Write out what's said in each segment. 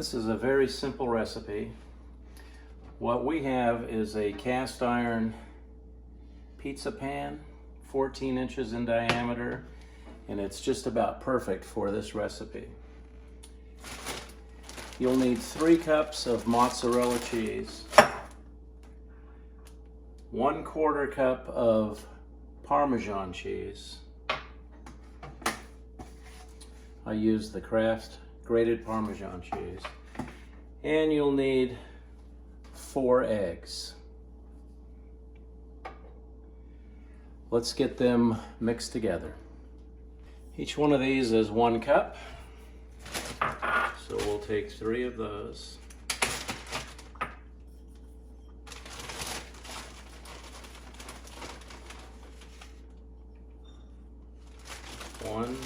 This is a very simple recipe. What we have is a cast iron pizza pan, 14 inches in diameter, and it's just about perfect for this recipe. You'll need 3 cups of mozzarella cheese, 1/4 cup of Parmesan cheese. I use the Kraft grated Parmesan cheese. And you'll need 4 eggs. Let's get them mixed together. Each one of these is 1 cup. So we'll take 3 of those. One,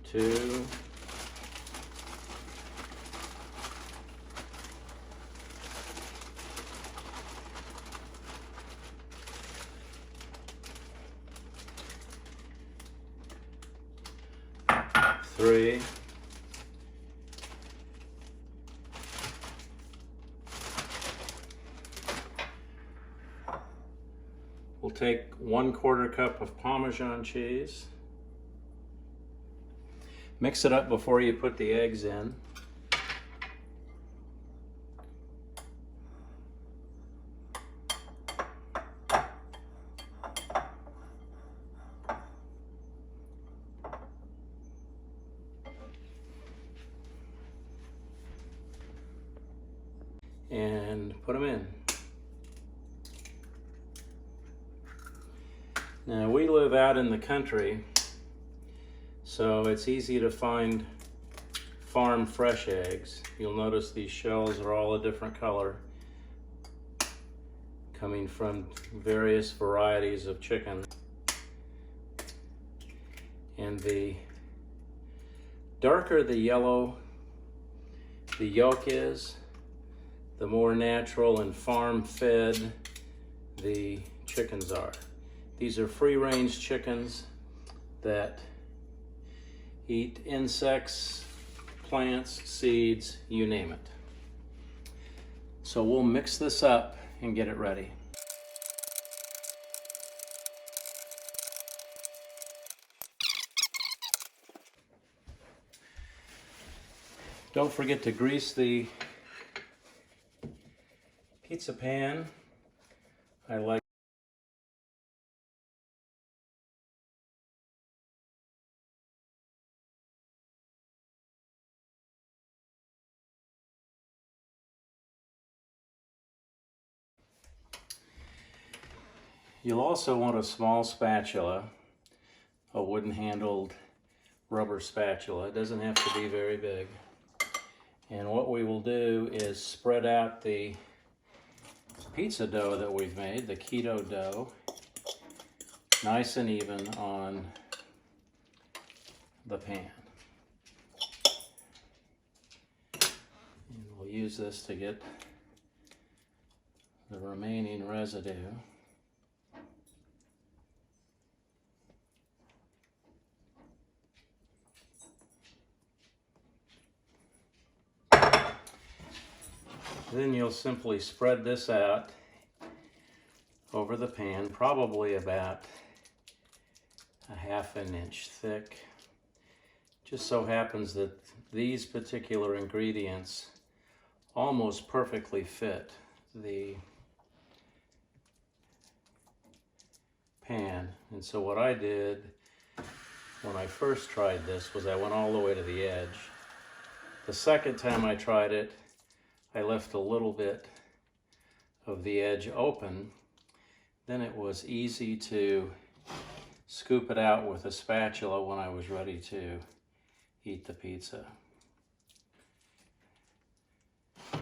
2, 3, 4. We'll take 1/4 cup of Parmesan cheese. Mix it up before you put the eggs in. And put them in. Now we live out in the country, so it's easy to find farm fresh eggs. You'll notice these shells are all a different color, coming from various varieties of chicken. And the darker the yellow the yolk is, the more natural and farm-fed the chickens are. These are free-range chickens that eat insects, plants, seeds, you name it. So we'll mix this up and get it ready. Don't forget to grease the pizza pan. I like You'll also want a small spatula, a wooden handled rubber spatula. It doesn't have to be very big. And what we will do is spread out the pizza dough that we've made, the keto dough, nice and even on the pan. And we'll use this to get the remaining residue. Then you'll simply spread this out over the pan, probably about a 1/2 inch thick. Just so happens that these particular ingredients almost perfectly fit the pan. And so what I did when I first tried this was I went all the way to the edge. The second time I tried it, I left a little bit of the edge open. Then it was easy to scoop it out with a spatula when I was ready to eat the pizza.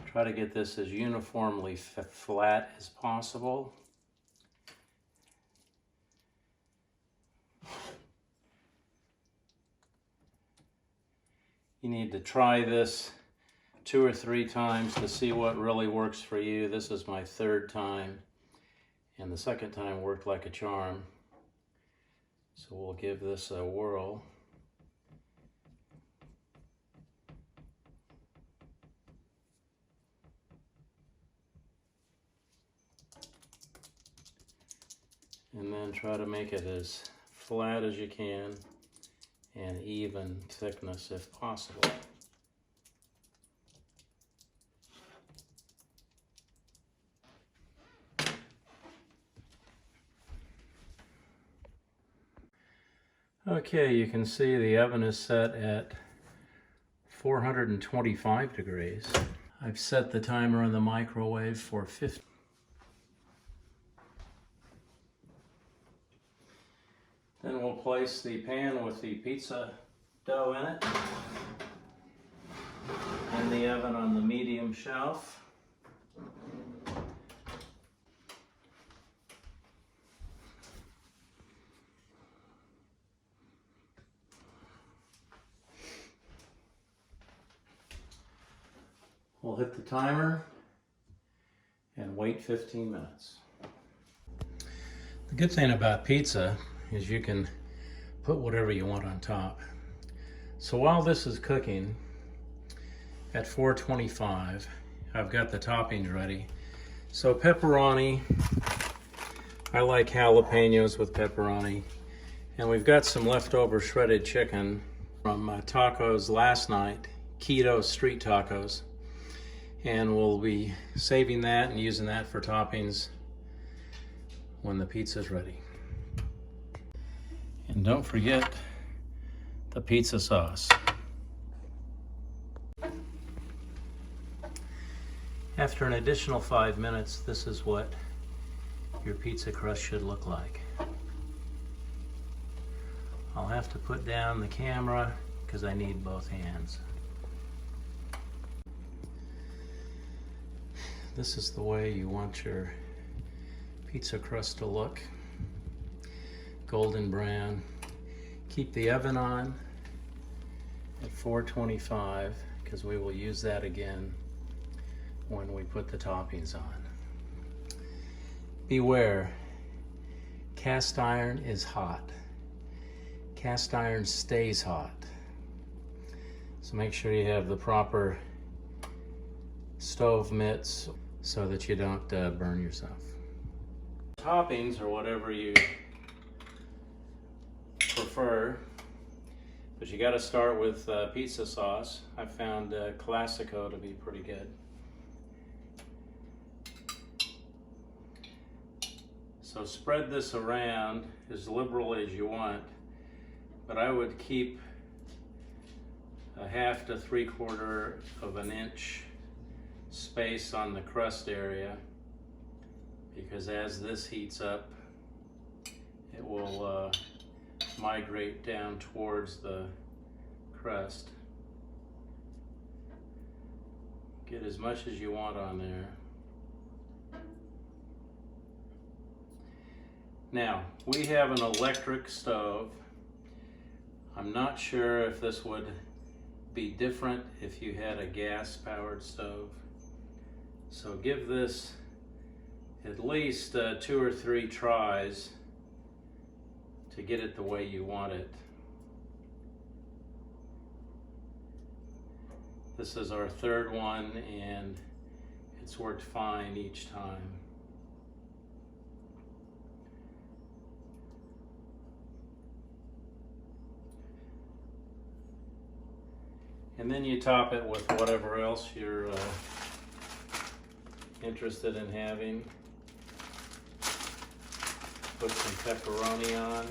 Try to get this as uniformly flat as possible. You need to try this 2 or 3 times to see what really works for you. This is my 3rd time, and the 2nd time worked like a charm. So we'll give this a whirl. And then try to make it as flat as you can and even thickness if possible. Okay, you can see the oven is set at 425 degrees. I've set the timer in the microwave for 50. Then we'll place the pan with the pizza dough in it in the oven on the medium shelf. We'll hit the timer and wait 15 minutes. The good thing about pizza is you can put whatever you want on top. So while this is cooking at 425, I've got the toppings ready. So pepperoni, I like jalapenos with pepperoni. And we've got some leftover shredded chicken from tacos last night, keto street tacos. And we'll be saving that and using that for toppings when the pizza's ready. And don't forget the pizza sauce. After an additional 5 minutes, this is what your pizza crust should look like. I'll have to put down the camera because I need both hands. This is the way you want your pizza crust to look. Golden brown. Keep the oven on at 425 because we will use that again when we put the toppings on. Beware, cast iron is hot. Cast iron stays hot. So make sure you have the proper stove mitts so that you don't burn yourself. Toppings or whatever you prefer, but you got to start with pizza sauce. I found Classico to be pretty good. So spread this around as liberally as you want, but I would keep a 1/2 to 3/4 of an inch space on the crust area, because as this heats up, it will migrate down towards the crust. Get as much as you want on there. Now, we have an electric stove. I'm not sure if this would be different if you had a gas-powered stove. So give this at least 2 or 3 tries to get it the way you want it. This is our 3rd one and it's worked fine each time. And then you top it with whatever else you're interested in having. Put some pepperoni on.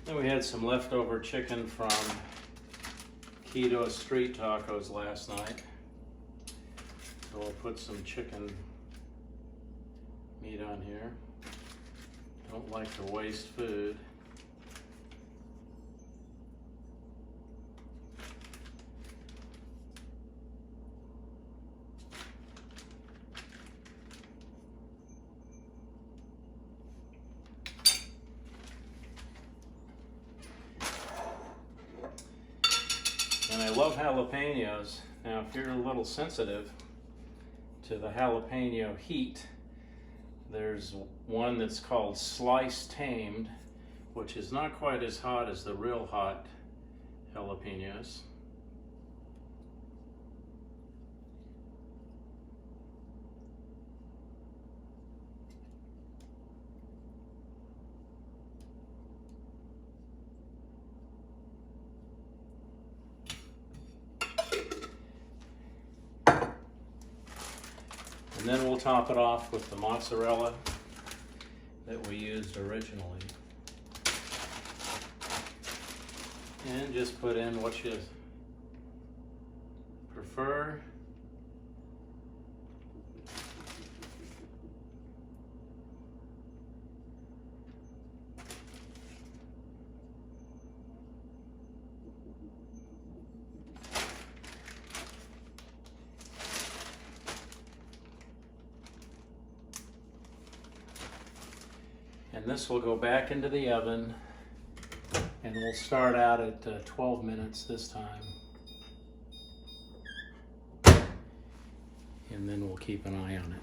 Then we had some leftover chicken from Keto Street Tacos last night. So we'll put some chicken meat on here. Don't like to waste food. And I love jalapenos. Now, if you're a little sensitive to the jalapeno heat, there's one that's called Slice Tamed, which is not quite as hot as the real hot jalapenos. And then we'll top it off with the mozzarella that we used originally. And just put in what you prefer. And this will go back into the oven, and we'll start out at 12 minutes this time. And then we'll keep an eye on it.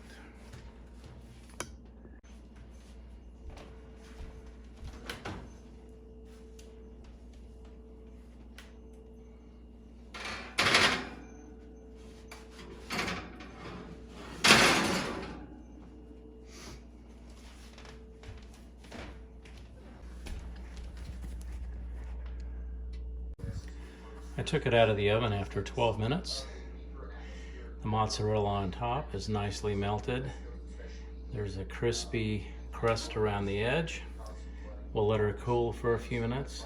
I took it out of the oven after 12 minutes. The mozzarella on top is nicely melted. There's a crispy crust around the edge. We'll let her cool for a few minutes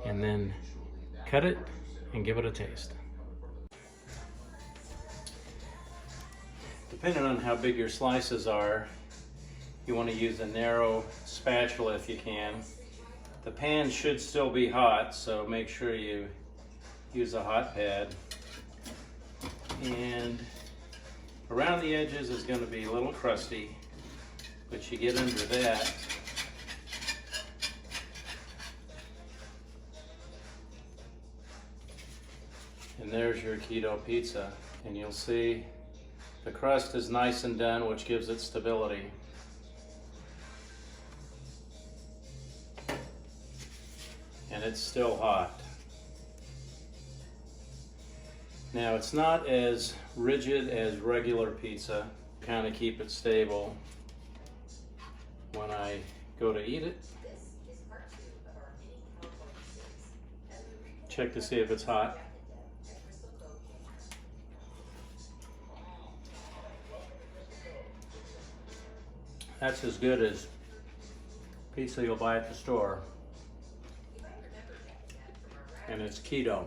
and then cut it and give it a taste. Depending on how big your slices are, you want to use a narrow spatula if you can. The pan should still be hot, so make sure you use a hot pad. And around the edges is going to be a little crusty, but you get under that. And there's your keto pizza. And you'll see the crust is nice and done, which gives it stability. And it's still hot. Now, it's not as rigid as regular pizza. Kind of keep it stable when I go to eat it. Check to see if it's hot. That's as good as pizza you'll buy at the store. And it's keto.